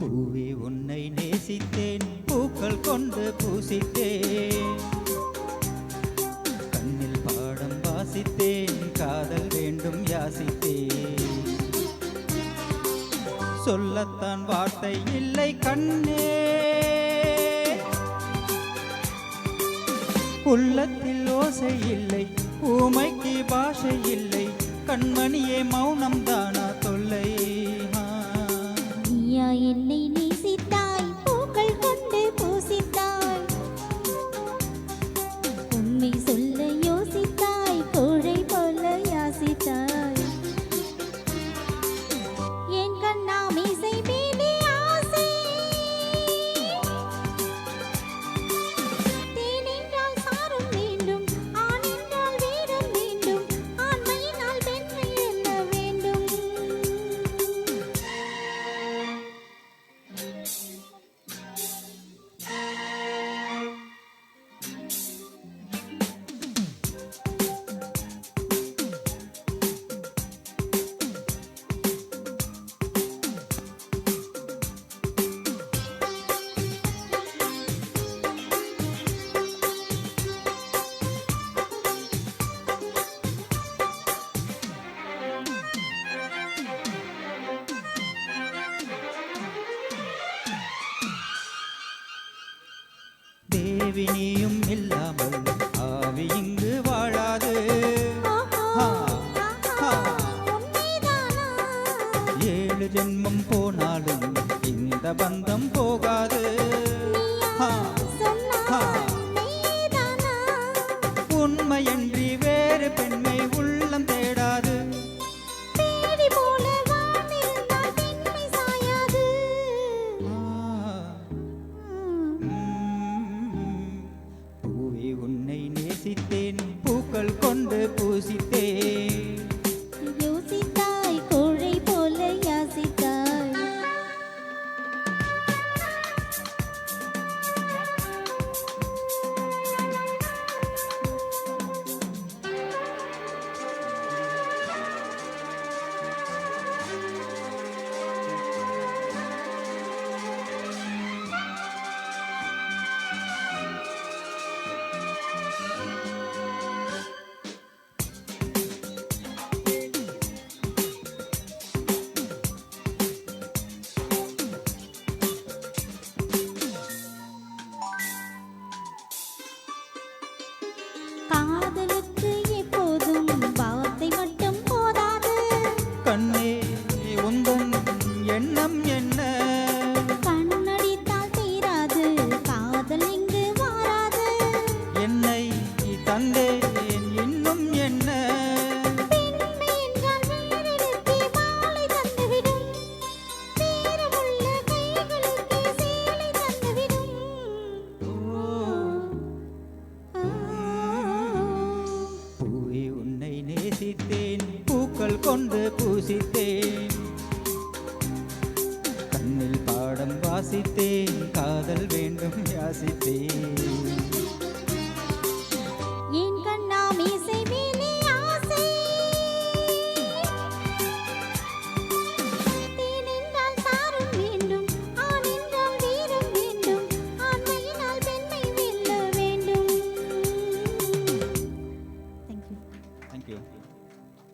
பூவே உன்னை நேசித்தேன், பூக்கள் கொண்டு பூசித்தேன், கண்ணில் பாடம் வாசித்தேன், காதல் வேண்டும் யாசித்தேன். சொல்லத்தான் வார்த்தை இல்லை கண்ணே, உள்ளத்தில் ஓசை இல்லை, ஊமைக்கு பாஷை இல்லை, கண்மணியே மௌனம் தானா தொல்லை. நீயா என்னை நேசித்தாய், பூக்கள் கொண்டு பூசித்தாய், உண்மை சொல்ல யோசித்தாய், கோழை போல யாசித்தாய். என் கண்ணா மீசை மீது ஆசை, தேன் என்றால் சாரம் வேண்டும், ஆண் என்றால் வீரம் வேண்டும், ஆண்மையினால் பெண்மை என்ன வேண்டும். தேவி நீயும் இல்லாமல் ஆவி இங்கு வாழாது. ஏழு ஜென்மம் போனாலும் இந்த பந்தம் போகாது. உண்மையன்றி வேறு பெண்மை உள்ளம் தேடாது. பூவே உன்னை நேசித்தேன், பூக்கள் கொண்டு பூசித்தேன், யோசித்தாய், கோழை போல யாசித்தாய். காதலுக்கு எப்போதும் வார்த்தை மட்டும் போதாது. கண்ணே உந்தன் எண்ணம் என்ன? கண்ணடித்தால் தீராது, காதல் இங்கு வாராது. என்னை தந்தேன் இன்னும் என்ன? பெண்மை என்றால் வேறெடுத்தே மாலை தந்துவிடும், வீரமுள்ள கைகளுக்கு சேலை தந்துவிடும். பூவே உன்னை நேசித்தேன், பூக்கள் கொண்டு பூசித்தேன், கண்ணில் பாடம் வாசித்தேன், காதல் வேண்டும் யாசித்தேன்.